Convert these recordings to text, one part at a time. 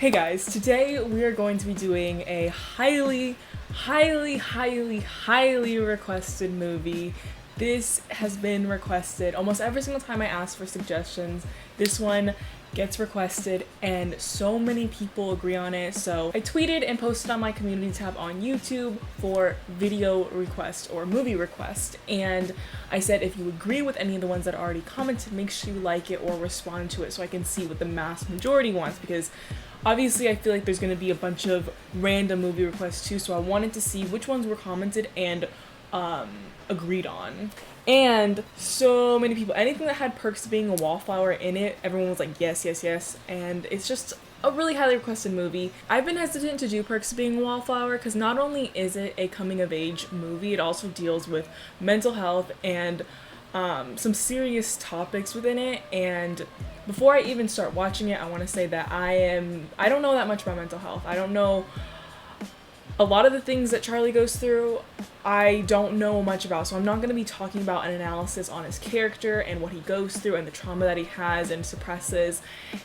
Hey guys, today we are going to be doing a highly requested movie. This has been requested almost every single time I ask for suggestions. This one gets requested and so many people agree on it, so I tweeted and posted on my community tab on YouTube for video request or movie request, and I said if you agree with any of the ones that are already commented, make sure you like it or respond to it so I can see what the mass majority wants, because obviously I feel like there's going to be a bunch of random movie requests too, so I wanted to see which ones were commented and agreed on. And so many people, anything that had Perks being a Wallflower in it, everyone was like yes, and it's just a really highly requested movie. I've been hesitant to do Perks being a Wallflower because not only is it a coming of age movie, it also deals with mental health and some serious topics within it. And before I even start watching it, I want to say that I don't know that much about mental health. I don't know a lot of the things that Charlie goes through. I don't know much about, so I'm not going to be talking about an analysis on his character and what he goes through and the trauma that he has and suppresses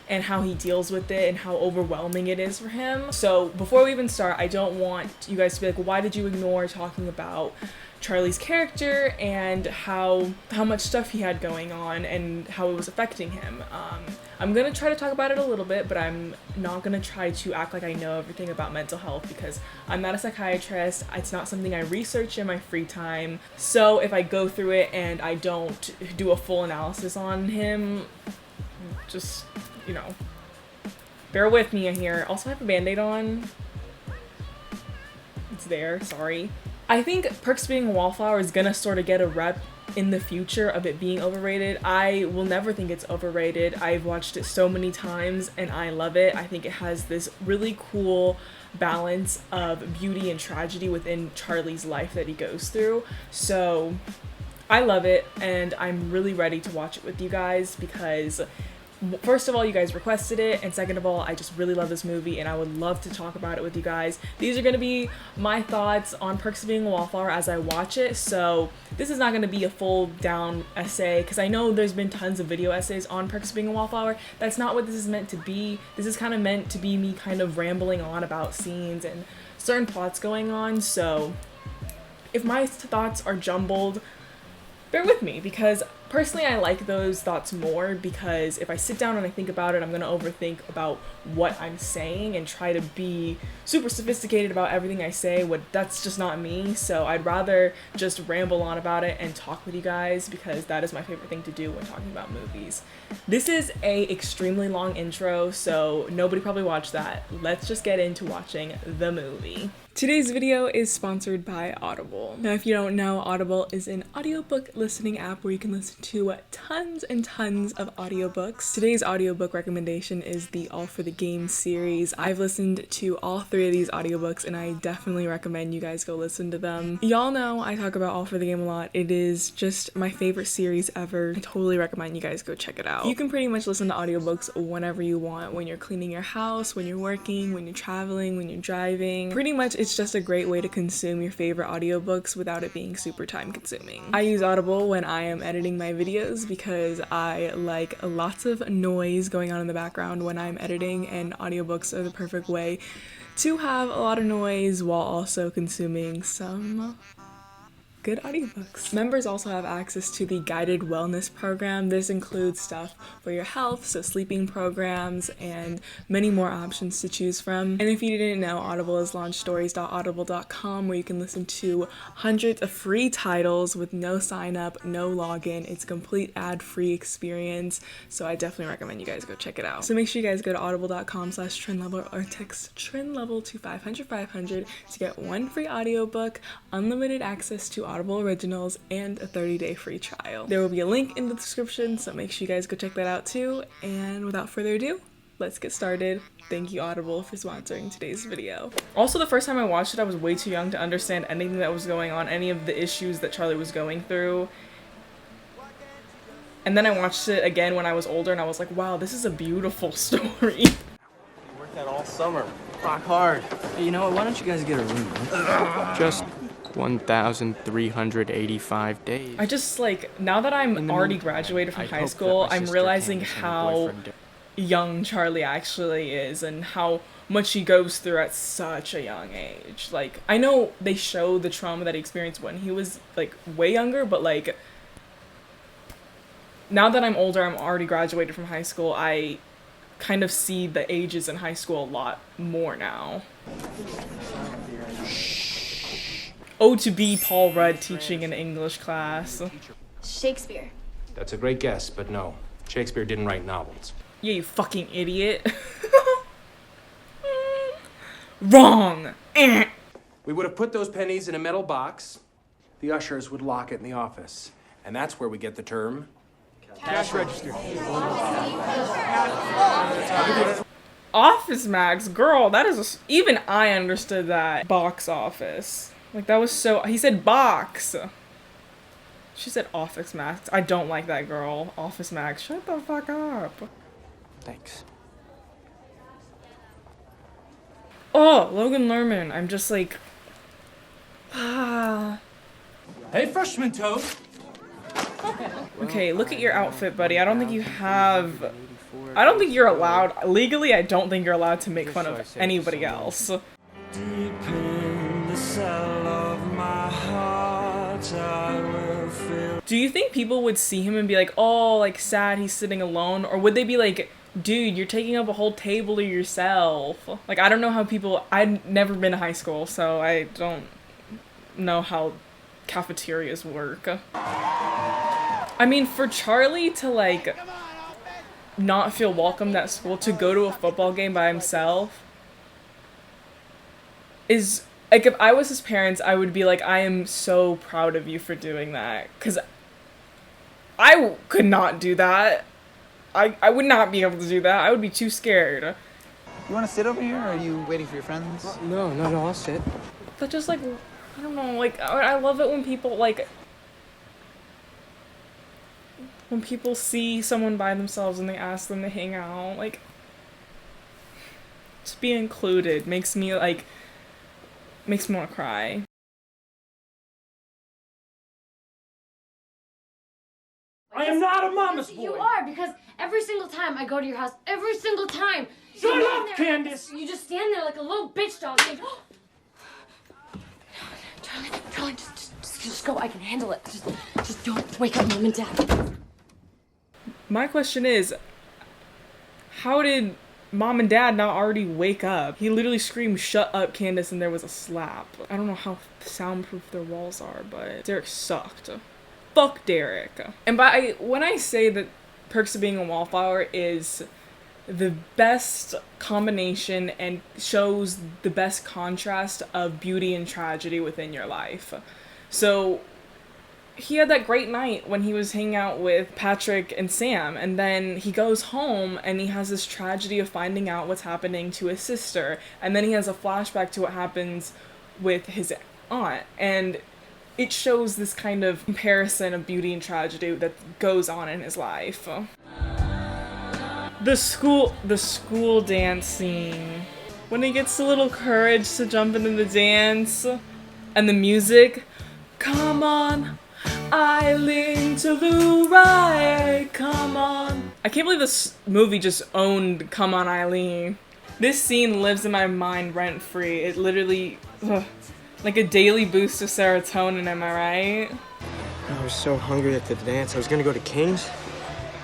and how he deals with it and how overwhelming it is for him. So before we even start, I don't want you guys to be like, well, why did you ignore talking about Charlie's character and how much stuff he had going on and how it was affecting him. I'm gonna try to talk about it a little bit, but I'm not gonna try to act like I know everything about mental health because I'm not a psychiatrist. It's not something I research in my free time. So if I go through it and I don't do a full analysis on him, just, you know, bear with me in here. Also, I have a band-aid on. It's there, sorry. I think Perks being a Wallflower is gonna sort of get a rep in the future of it being overrated. I will never think it's overrated. I've watched it so many times and I love it. I think it has this really cool balance of beauty and tragedy within Charlie's life that he goes through. So I love it and I'm really ready to watch it with you guys because first of all, you guys requested it, and second of all, I just really love this movie and I would love to talk about it with you guys. These are going to be my thoughts on Perks of Being a Wallflower as I watch it, so this is not going to be a full down essay because I know there's been tons of video essays on Perks of Being a Wallflower. That's not what this is meant to be. This is kind of meant to be me kind of rambling on about scenes and certain plots going on, so if my thoughts are jumbled, bear with me because personally I like those thoughts more because if I sit down and I think about it, I'm going to overthink about what I'm saying and try to be super sophisticated about everything I say. That's just not me, so I'd rather just ramble on about it and talk with you guys because that is my favorite thing to do when talking about movies. This is a extremely long intro, so nobody probably watched that. Let's just get into watching the movie. Today's video is sponsored by Audible. Now, if you don't know, Audible is an audiobook listening app where you can listen to tons and tons of audiobooks. Today's audiobook recommendation is the All for the Game series. I've listened to all 3 of these audiobooks and I definitely recommend you guys go listen to them. Y'all know I talk about All for the Game a lot. It is just my favorite series ever. I totally recommend you guys go check it out. You can pretty much listen to audiobooks whenever you want, when you're cleaning your house, when you're working, when you're traveling, when you're driving. Pretty much it's just a great way to consume your favorite audiobooks without it being super time consuming. I use Audible when I am editing my videos because I like lots of noise going on in the background when I'm editing, and audiobooks are the perfect way to have a lot of noise while also consuming some good audiobooks. Members also have access to the guided wellness program. This includes stuff for your health, so sleeping programs and many more options to choose from. And if you didn't know, Audible has launched stories.audible.com where you can listen to hundreds of free titles with no sign up, no login. It's a complete ad-free experience, so I definitely recommend you guys go check it out. So make sure you guys go to audible.com/trendlevel or text trendlevel to 500 to get 1 free audiobook, unlimited access to Audible Originals, and a 30-day free trial. There will be a link in the description, so make sure you guys go check that out too. And without further ado, let's get started. Thank you, Audible, for sponsoring today's video. Also, the first time I watched it, I was way too young to understand anything that was going on, any of the issues that Charlie was going through. And then I watched it again when I was older, and I was like, wow, this is a beautiful story. I worked out all summer. Rock hard. Hey, you know what? Why don't you guys get a room? Just 1,385 days. I just, like, now that I'm already graduated from high school, I'm realizing how young Charlie actually is and how much he goes through at such a young age. Like, I know they show the trauma that he experienced when he was, like, way younger, but, like, now that I'm older, I'm already graduated from high school, I kind of see the ages in high school a lot more now. Oh, to be Paul Rudd teaching an English class. Shakespeare. That's a great guess, but no. Shakespeare didn't write novels. Yeah, you fucking idiot. Wrong. We would have put those pennies in a metal box. The ushers would lock it in the office. And that's where we get the term cash register. Office Max, girl, that is even I understood that. Box office. Like, that was so, he said box. She said Office Max. I don't like that girl. Office Max, shut the fuck up. Thanks. Oh, Logan Lerman. I'm just like, Hey, freshman toad. okay, look at your outfit, buddy. I don't think you're allowed, legally, I don't think you're allowed to make fun of anybody else. Do you think people would see him and be like, oh, like, sad he's sitting alone? Or would they be like, dude, you're taking up a whole table to yourself? Like, I don't know how people, I've never been to high school, so I don't know how cafeterias work. I mean, for Charlie to, like, not feel welcomed at school, to go to a football game by himself, is, like, if I was his parents, I would be like, I am so proud of you for doing that. Because I could not do that. I would not be able to do that. I would be too scared. You want to sit over here, or are you waiting for your friends? No, I'll sit. But just, like, I don't know, like, I love it when people, like, when people see someone by themselves and they ask them to hang out, like, just be included makes me want to cry. I am not a mama's boy. You are, because every single time I go to your house, every single time. Shut up, Candace. You just stand there like a little bitch dog. Saying, Charlie, just go. I can handle it. Just don't wake up Mom and Dad. My question is, how did Mom and Dad not already wake up? He literally screamed, "Shut up, Candace," and there was a slap. I don't know how soundproof their walls are, but Derek sucked. Fuck Derek. And when I say that Perks of Being a Wallflower is the best combination and shows the best contrast of beauty and tragedy within your life. So he had that great night when he was hanging out with Patrick and Sam, and then he goes home and he has this tragedy of finding out what's happening to his sister, and then he has a flashback to what happens with his aunt, and it shows this kind of comparison of beauty and tragedy that goes on in his life. The school dance scene. When he gets a little courage to jump into the dance, and the music, come on, Eileen to the right, come on. I can't believe this movie just owned Come On Eileen. This scene lives in my mind rent-free. It literally, like a daily boost of serotonin, am I right? I was so hungry at the dance. I was gonna go to King's,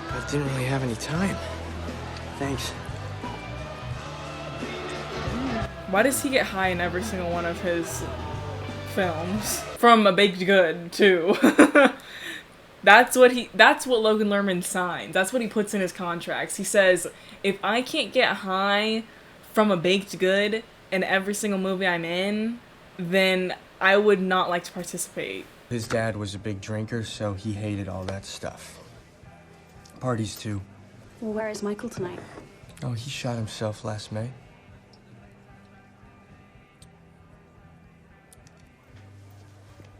but I didn't really have any time. Thanks. Why does he get high in every single one of his films? From A Baked Good, too. That's what Logan Lerman signs. That's what he puts in his contracts. He says, if I can't get high from A Baked Good in every single movie I'm in, then I would not like to participate. His dad was a big drinker, so he hated all that stuff. Parties, too. Well, where is Michael tonight? Oh, he shot himself last May.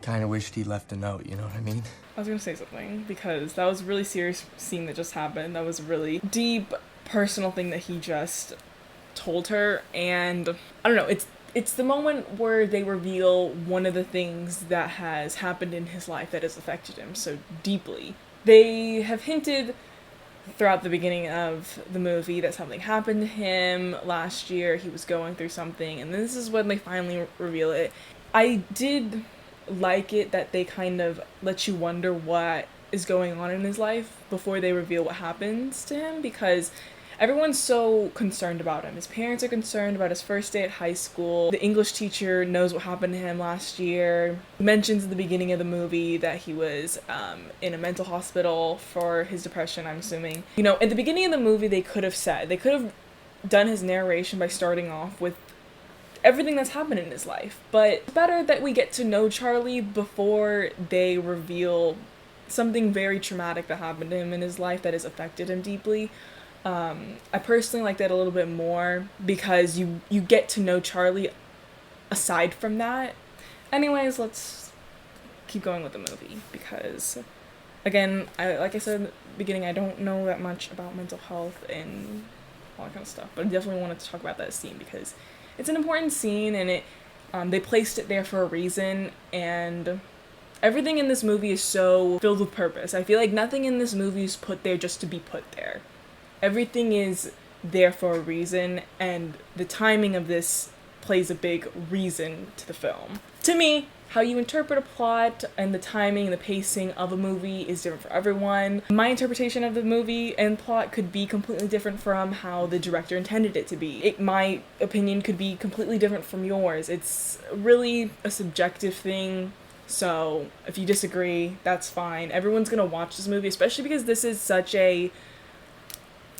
Kinda wished he left a note, you know what I mean? I was gonna say something, because that was a really serious scene that just happened. That was a really deep, personal thing that he just told her, and I don't know, it's the moment where they reveal one of the things that has happened in his life that has affected him so deeply. They have hinted throughout the beginning of the movie that something happened to him last year. He was going through something, and this is when they finally reveal it. I did like it that they kind of let you wonder what is going on in his life before they reveal what happens to him, because everyone's so concerned about him. His parents are concerned about his first day at high school. The English teacher knows what happened to him last year. He mentions at the beginning of the movie that he was in a mental hospital for his depression, I'm assuming. You know, at the beginning of the movie, they could have done his narration by starting off with everything that's happened in his life. But it's better that we get to know Charlie before they reveal something very traumatic that happened to him in his life that has affected him deeply. I personally like that a little bit more because you get to know Charlie aside from that. Anyways, let's keep going with the movie because, again, like I said in the beginning, I don't know that much about mental health and all that kind of stuff, but I definitely wanted to talk about that scene because it's an important scene and they placed it there for a reason, and everything in this movie is so filled with purpose. I feel like nothing in this movie is put there just to be put there. Everything is there for a reason, and the timing of this plays a big reason to the film. To me, how you interpret a plot and the timing and the pacing of a movie is different for everyone. My interpretation of the movie and plot could be completely different from how the director intended it to be. My opinion could be completely different from yours. It's really a subjective thing. So if you disagree, that's fine. Everyone's gonna watch this movie, especially because this is such a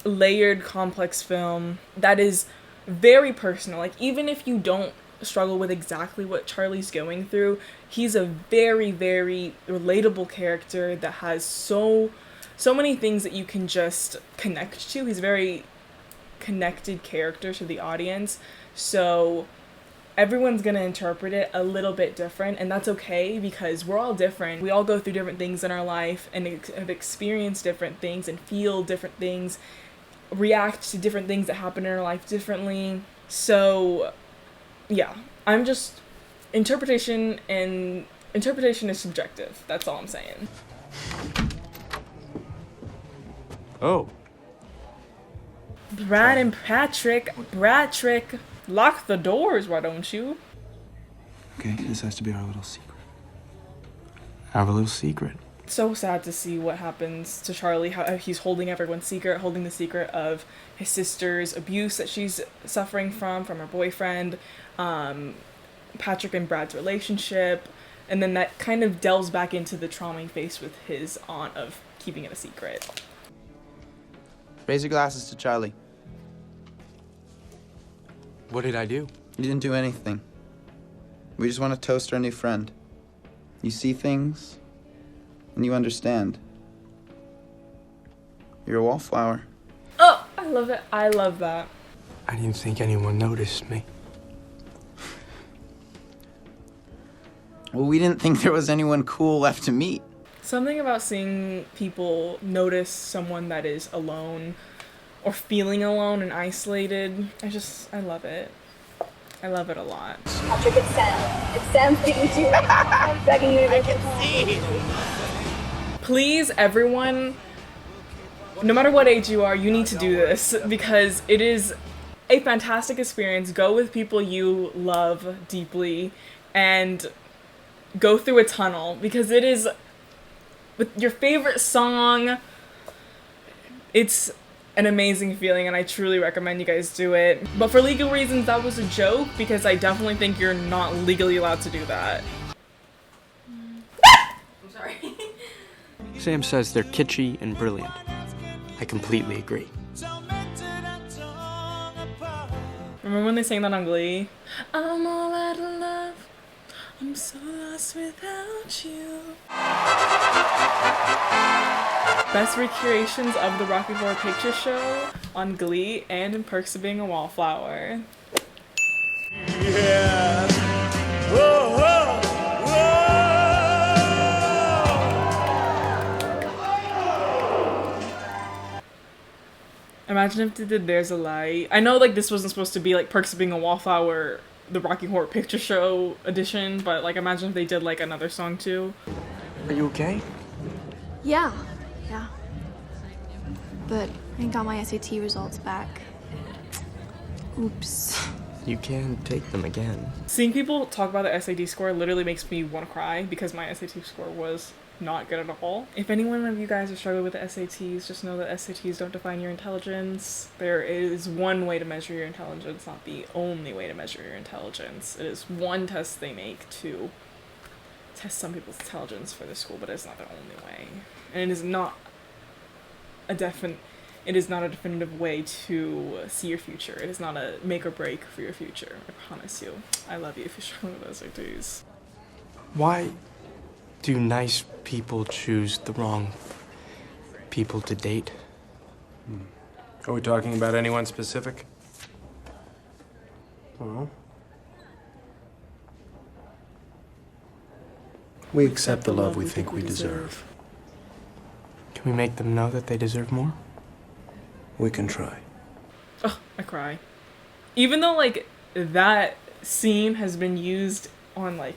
layered, complex film that is very personal. Like, even if you don't struggle with exactly what Charlie's going through, he's a very, very relatable character that has so many things that you can just connect to. He's a very connected character to the audience, so everyone's gonna interpret it a little bit different, and that's okay because we're all different. We all go through different things in our life and have experienced different things and feel different things, react to different things that happen in our life differently. So yeah, interpretation is subjective. That's all I'm saying. Oh. Brad and Patrick, lock the doors, why don't you? Okay, this has to be our little secret. Our little secret. So sad to see what happens to Charlie, how he's holding everyone's secret, holding the secret of his sister's abuse that she's suffering from her boyfriend, Patrick and Brad's relationship, and then that kind of delves back into the trauma he faced with his aunt of keeping it a secret. Raise your glasses to Charlie. What did I do? You didn't do anything. We just want to toast our new friend. You see things, and you understand. You're a wallflower. Oh, I love it. I love that. I didn't think anyone noticed me. Well, we didn't think there was anyone cool left to meet. Something about seeing people notice someone that is alone or feeling alone and isolated, I love it. I love it a lot. Patrick, it's Sam. It's Sam speaking to you. I'm begging you to I can see. Please, everyone, no matter what age you are, you need to do this because it is a fantastic experience. Go with people you love deeply and go through a tunnel because it is with your favorite song. It's an amazing feeling and I truly recommend you guys do it. But for legal reasons, that was a joke because I definitely think you're not legally allowed to do that. I'm sorry. Sam says they're kitschy and brilliant. I completely agree. Remember when they sang that on Glee? I'm all out of love. I'm so lost without you. Best recreations of the Rocky Horror Picture Show on Glee and in Perks of Being a Wallflower. Yeah. Whoa, whoa, whoa. Imagine if they did There's a Light. I know like this wasn't supposed to be like Perks of Being a Wallflower, the Rocky Horror Picture Show edition, but like imagine if they did like another song too. Are you okay? Yeah. but I got my SAT results back. Oops. You can take them again. Seeing people talk about the SAT score literally makes me want to cry because my SAT score was not good at all. If anyone of you guys are struggling with the SATs, just know that SATs don't define your intelligence. There is one way to measure your intelligence, not the only way to measure your intelligence. It is one test they make to test some people's intelligence for the school, but it's not the only way. And it is not a definitive way to see your future. It is not a make or break for your future. I promise you. I love you if you're struggling with SATs. Why do nice people choose the wrong people to date? Are we talking about anyone specific? Well, We accept the love we think we deserve. can we make them know that they deserve more? We can try. Ugh, I cry. Even though, like, that scene has been used on, like,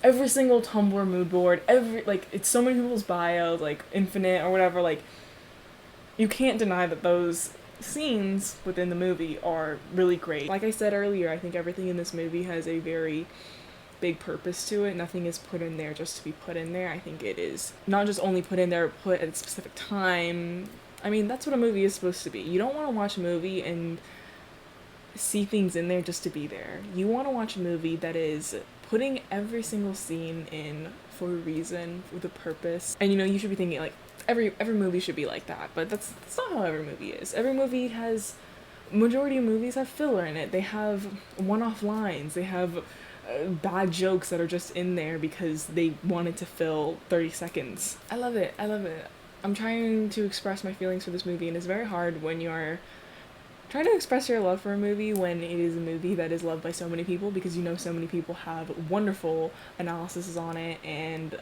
every single Tumblr mood board, it's so many people's bios, like, Infinite or whatever, like, you can't deny that those scenes within the movie are really great. Like I said earlier, I think everything in this movie has a very big purpose to it. Nothing is put in there just to be put in there. I think it is not just only put in there, put at a specific time. I mean, that's what a movie is supposed to be. You don't want to watch a movie and see things in there just to be there. You want to watch a movie that is putting every single scene in for a reason, with a purpose. And you should be thinking, like, every movie should be like that, but that's not how every movie is. Every movie majority of movies have filler in it. They have one-off lines. They have bad jokes that are just in there because they wanted to fill 30 seconds. I love it. I'm trying to express my feelings for this movie, and it's very hard when you are trying to express your love for a movie when it is a movie that is loved by so many people, because so many people have wonderful analyses on it and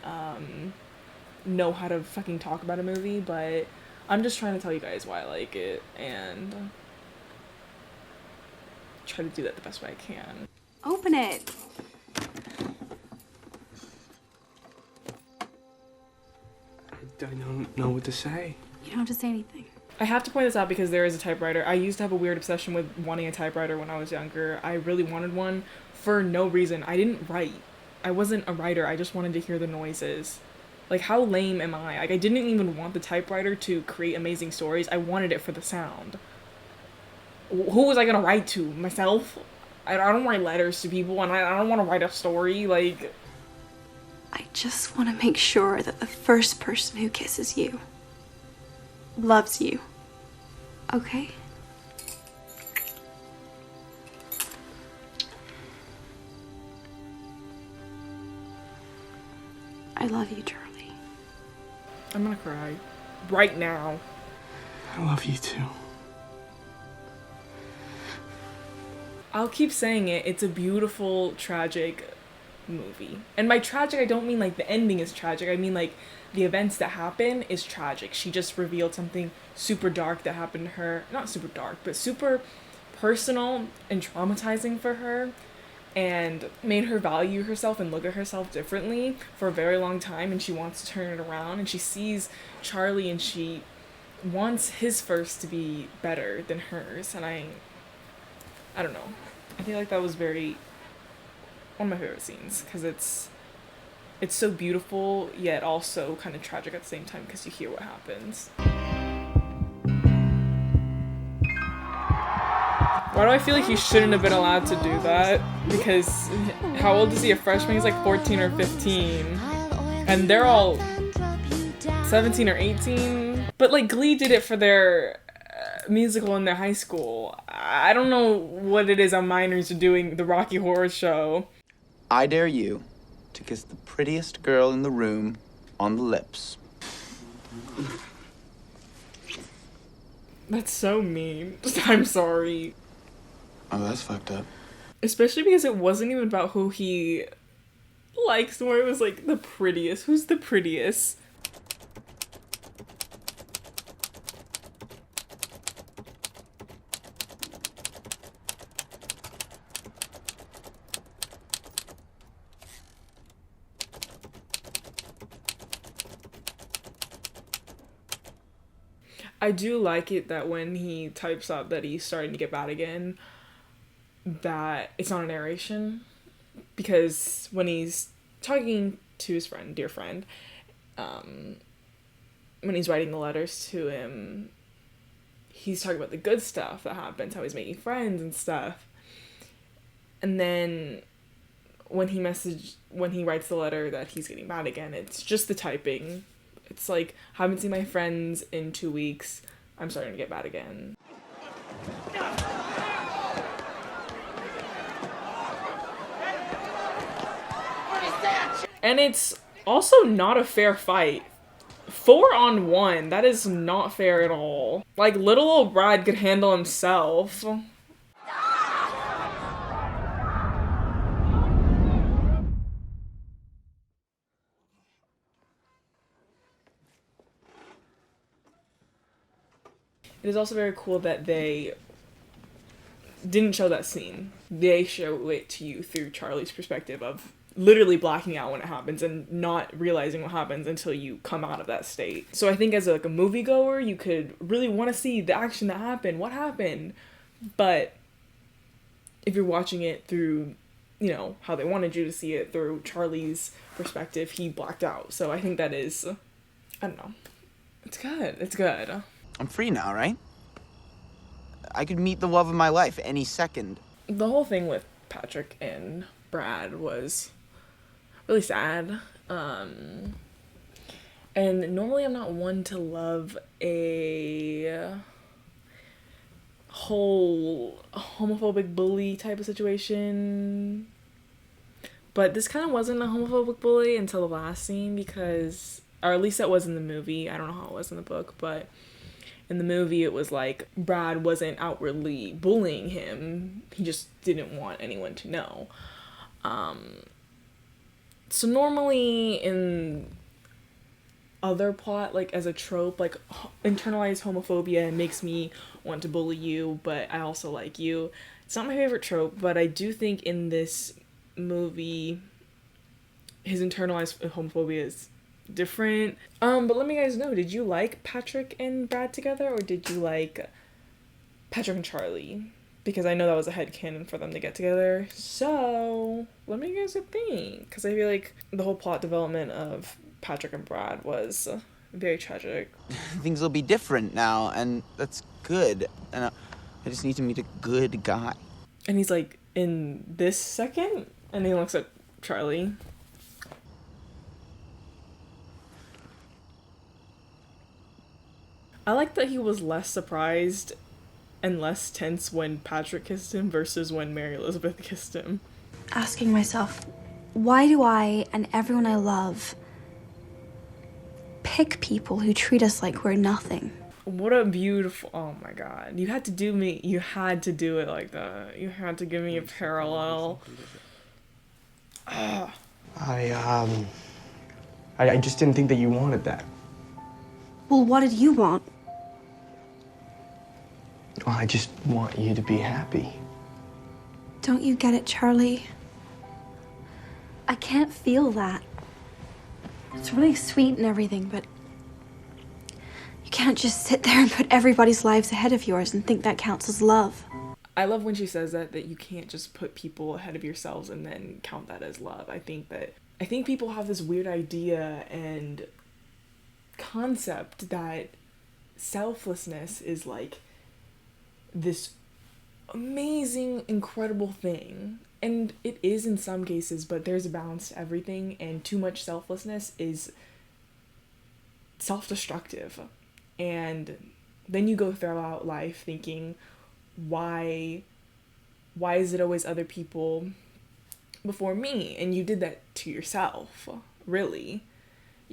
know how to fucking talk about a movie, but I'm just trying to tell you guys why I like it and try to do that the best way I can. Open it. I don't know what to say. You don't have to say anything. I have to point this out because there is a typewriter. I used to have a weird obsession with wanting a typewriter when I was younger. I really wanted one for no reason. I didn't write. I wasn't a writer. I just wanted to hear the noises. Like, how lame am I? Like, I didn't even want the typewriter to create amazing stories. I wanted it for the sound. Who was I gonna write to? Myself? I don't write letters to people, and I don't want to write a story. Like, I just want to make sure that the first person who kisses you loves you. Okay? I love you, Charlie. I'm gonna cry. Right now. I love you too. I'll keep saying it. It's a beautiful, tragic movie. And by tragic, I don't mean like the ending is tragic. I mean like the events that happen is tragic. She just revealed something super dark that happened to her. Not super dark, but super personal and traumatizing for her, and made her value herself and look at herself differently for a very long time, and she wants to turn it around, and she sees Charlie and she wants his first to be better than hers, and I don't know. I feel like that was one of my favorite scenes, because it's so beautiful, yet also kind of tragic at the same time, because you hear what happens. Why do I feel like he shouldn't have been allowed to do that? Because how old is he? A freshman? He's like 14 or 15. And they're all 17 or 18. But like Glee did it for their musical in their high school. I don't know what it is on minors are doing the Rocky Horror Show. I dare you to kiss the prettiest girl in the room on the lips. That's so mean. I'm sorry. Oh, that's fucked up. Especially because it wasn't even about who he likes, more it was like the prettiest. Who's the prettiest? I do like it that when he types up that he's starting to get bad again, that it's not a narration. Because when he's talking to his friend, dear friend, when he's writing the letters to him, he's talking about the good stuff that happens, how he's making friends and stuff. And then when he writes the letter that he's getting bad again, it's just the typing. It's like, haven't seen my friends in 2 weeks, I'm starting to get bad again. And it's also not a fair fight. 4-on-1, that is not fair at all. Like, little old Brad could handle himself. It is also very cool that they didn't show that scene. They show it to you through Charlie's perspective of literally blacking out when it happens and not realizing what happens until you come out of that state. So I think as a moviegoer, you could really want to see the action that happened, what happened. But if you're watching it through, how they wanted you to see it through Charlie's perspective, he blacked out. So I think that is, I don't know. It's good. It's good. I'm free now, right? I could meet the love of my life any second. The whole thing with Patrick and Brad was really sad. And normally I'm not one to love a whole homophobic bully type of situation. But this kind of wasn't a homophobic bully until the last scene because, or at least that was in the movie. I don't know how it was in the book, but in the movie it was like Brad wasn't outwardly bullying him. He just didn't want anyone to know. So normally in other plot, like as a trope, like internalized homophobia makes me want to bully you, but I also like you. It's not my favorite trope, but I do think in this movie his internalized homophobia is different. But let me guys know, did you like Patrick and Brad together, or did you like Patrick and Charlie? Because I know that was a headcanon for them to get together. So let me guys think, because I feel like the whole plot development of Patrick and Brad was very tragic. Things will be different now, and that's good. And I just need to meet a good guy. And he's like, in this second? And he looks at Charlie. I like that he was less surprised and less tense when Patrick kissed him versus when Mary Elizabeth kissed him. Asking myself, why do I and everyone I love pick people who treat us like we're nothing? What a beautiful, oh my god. You had to do it like that. You had to give me a parallel. I just didn't think that you wanted that. Well, what did you want? Well, I just want you to be happy. Don't you get it, Charlie? I can't feel that. It's really sweet and everything, but you can't just sit there and put everybody's lives ahead of yours and think that counts as love. I love when she says that you can't just put people ahead of yourselves and then count that as love. I think people have this weird idea and concept that selflessness is like this amazing, incredible thing. And it is in some cases, but there's a balance to everything, and too much selflessness is self-destructive. And then you go throughout life thinking, why is it always other people before me? And you did that to yourself, really.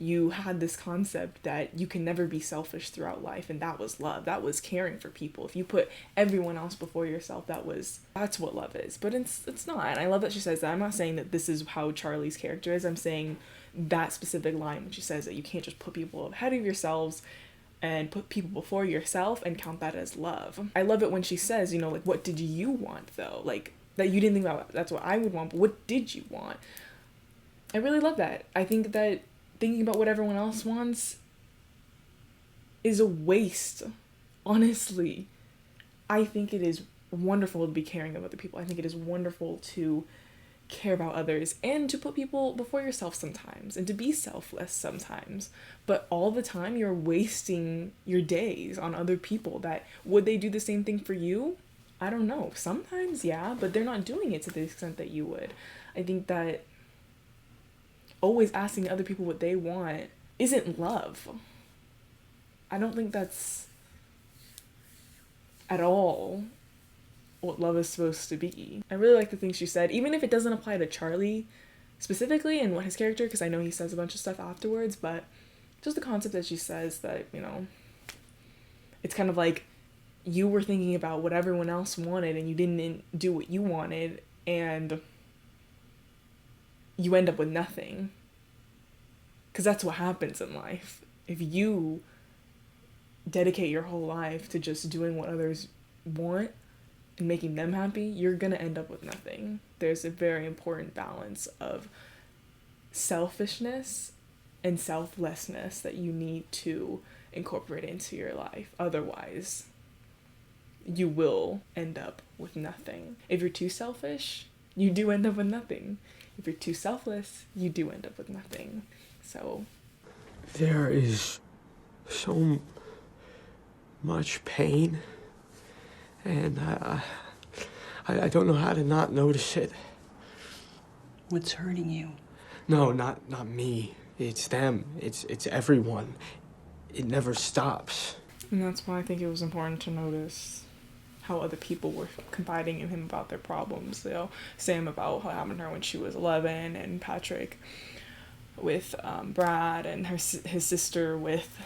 You had this concept that you can never be selfish throughout life, and that was love. That was caring for people. If you put everyone else before yourself, that's what love is. But it's not. And I love that she says that. I'm not saying that this is how Charlie's character is. I'm saying that specific line when she says that you can't just put people ahead of yourselves and put people before yourself and count that as love. I love it when she says, like, what did you want though? Like, that you didn't think about, that's what I would want, but what did you want? I really love that. I think that thinking about what everyone else wants is a waste honestly, I think it is wonderful to be caring of other people. I think it is wonderful to care about others and to put people before yourself sometimes and to be selfless sometimes. But all the time you're wasting your days on other people that would they do the same thing for you? I don't know. Sometimes, yeah, but they're not doing it to the extent that you would. I think that always asking other people what they want isn't love. I don't think that's at all what love is supposed to be. I really like the things she said, even if it doesn't apply to Charlie specifically and what his character, because I know he says a bunch of stuff afterwards, but just the concept that she says that, you know, it's kind of like you were thinking about what everyone else wanted and you didn't do what you wanted and you end up with nothing. Because that's what happens in life. If you dedicate your whole life to just doing what others want and making them happy, you're gonna end up with nothing. There's a very important balance of selfishness and selflessness that you need to incorporate into your life. Otherwise, you will end up with nothing. If you're too selfish, you do end up with nothing. If you're too selfless, you do end up with nothing. So there is so much pain, and I don't know how to not notice it. What's hurting you? No, not me. It's them. It's everyone. It never stops. And that's why I think it was important to notice how other people were confiding in him about their problems. You know, Sam about what happened to her when she was 11, and Patrick with Brad, and his sister with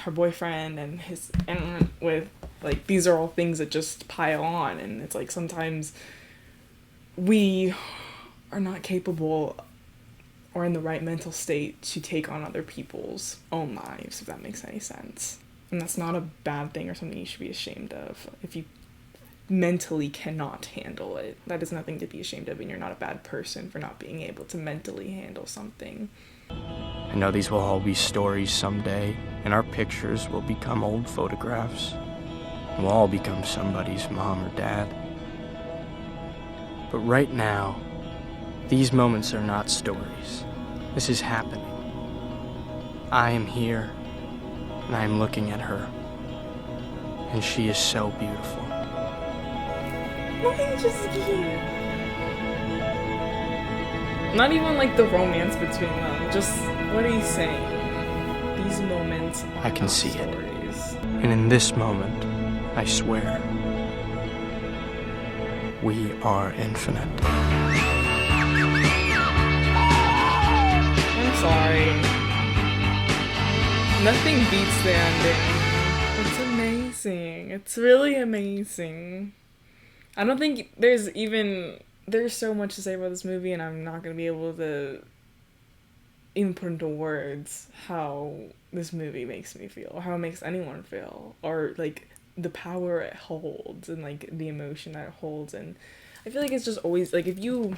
her boyfriend, and his aunt with, like, these are all things that just pile on. And it's like sometimes we are not capable or in the right mental state to take on other people's own lives, if that makes any sense. And that's not a bad thing or something you should be ashamed of. If you mentally cannot handle it, that is nothing to be ashamed of, and you're not a bad person for not being able to mentally handle something. I know these will all be stories someday, and our pictures will become old photographs. We'll all become somebody's mom or dad. But right now, these moments are not stories. This is happening. I am here, and I am looking at her, and she is so beautiful. Not even like the romance between them, just what he's saying. These moments are I can not see stories. it. And in this moment, I swear, we are infinite. I'm sorry. Nothing beats the ending. It's amazing. It's really amazing. I don't think there's so much to say about this movie, and I'm not going to be able to even put into words how this movie makes me feel, or how it makes anyone feel, or like the power it holds and like the emotion that it holds. And I feel like it's just always like, if you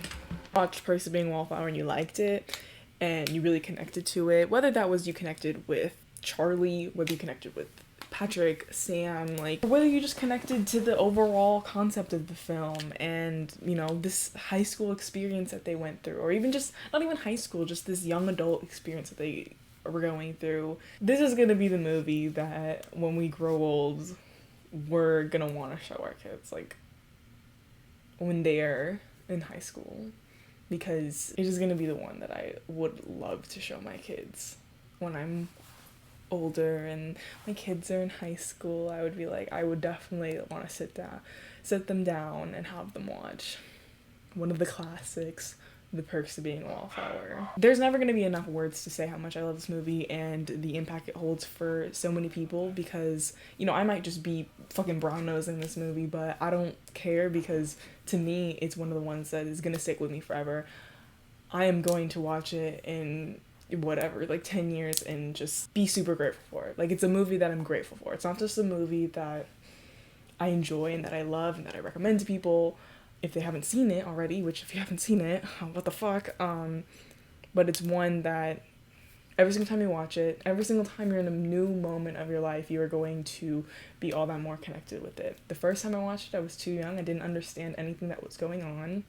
watched Perks of Being a Wallflower and you liked it and you really connected to it, whether that was you connected with Charlie, whether you connected with Patrick, Sam, like whether you just connected to the overall concept of the film and, you know, this high school experience that they went through, or even just not even high school, just this young adult experience that they were going through, this is gonna be the movie that when we grow old we're gonna want to show our kids, like when they're in high school, because it is gonna be the one that I would love to show my kids when I'm older and my kids are in high school. I would be like, I would definitely want to sit them down and have them watch one of the classics, The Perks of Being a Wallflower. There's never going to be enough words to say how much I love this movie and the impact it holds for so many people, because, you know, I might just be fucking brown-nosing this movie, but I don't care, because to me it's one of the ones that is going to stick with me forever. I am going to watch it in whatever, like 10 years and just be super grateful for it. Like, it's a movie that I'm grateful for. It's not just a movie that I enjoy and that I love and that I recommend to people if they haven't seen it already, which if you haven't seen it, what the fuck, but it's one that Every single time you watch it, every single time you're in a new moment of your life, you are going to be all that more connected with it. The first time I watched it, I was too young. I didn't understand anything that was going on.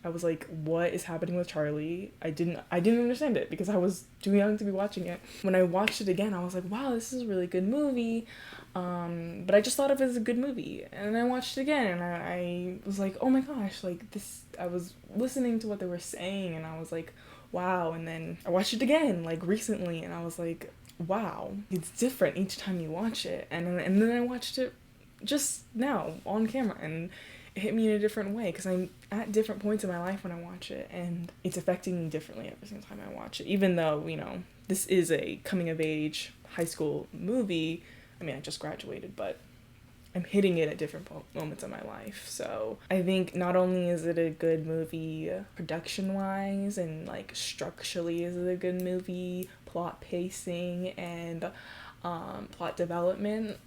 I was like, what is happening with Charlie? I didn't understand it because I was too young to be watching it. When I watched it again, I was like, wow, this is a really good movie. But I just thought of it as a good movie. And then I watched it again and I was like, oh my gosh, like this, I was listening to what they were saying and I was like, wow. And then I watched it again, like recently, and I was like, wow, it's different each time you watch it. And then I watched it just now on camera and it hit me in a different way because I'm at different points in my life when I watch it and it's affecting me differently every single time I watch it. Even though, you know, this is a coming of age high school movie. I mean, I just graduated, but I'm hitting it at different moments of my life. So I think not only is it a good movie production wise and like structurally is it a good movie, plot pacing and plot development,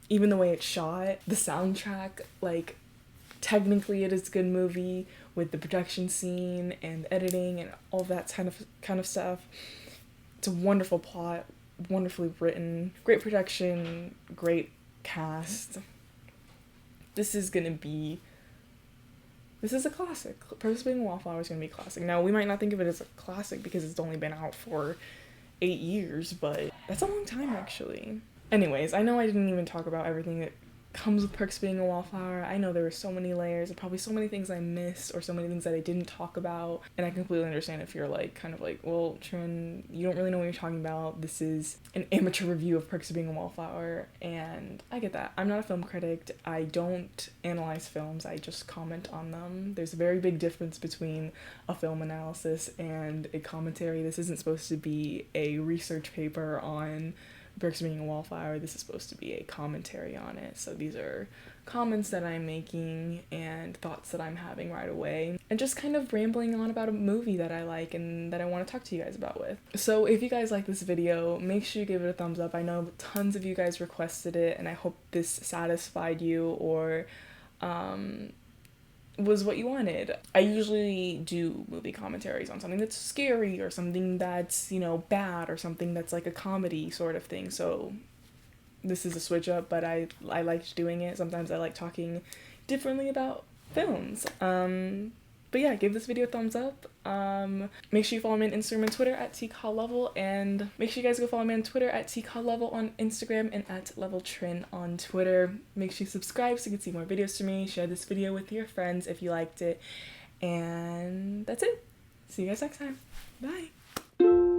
even the way it's shot, the soundtrack, like technically it is a good movie with the production scene and editing and all that kind of stuff. It's a wonderful plot, wonderfully written, great production, great cast. This is a classic. Pursuing Wallflower is gonna be a classic. Now we might not think of it as a classic because it's only been out for 8 years, but that's a long time actually. Anyways, I know I didn't even talk about everything that comes with Perks being a Wallflower. I know there were so many layers and probably so many things I missed or so many things that I didn't talk about, and I completely understand if you're like kind of like, well, Trin, you don't really know what you're talking about. This is an amateur review of Perks being a Wallflower, and I get that. I'm not a film critic. I don't analyze films. I just comment on them. There's a very big difference between a film analysis and a commentary. This isn't supposed to be a research paper on Perks being a Wallflower. This is supposed to be a commentary on it. So these are comments that I'm making and thoughts that I'm having right away and just kind of rambling on about a movie that I like and that I want to talk to you guys about with. So if you guys like this video, make sure you give it a thumbs up. I know tons of you guys requested it and I hope this satisfied you or was what you wanted. I usually do movie commentaries on something that's scary or something that's, you know, bad or something that's like a comedy sort of thing. So this is a switch up, but I liked doing it. Sometimes I like talking differently about films. But yeah, give this video a thumbs up. Make sure you follow me on Instagram and Twitter at tcalllevel, and make sure you guys go follow me on Twitter at tcalllevel on Instagram and at leveltrin on Twitter. Make sure you subscribe so you can see more videos from me. Share this video with your friends if you liked it. And that's it. See you guys next time. Bye.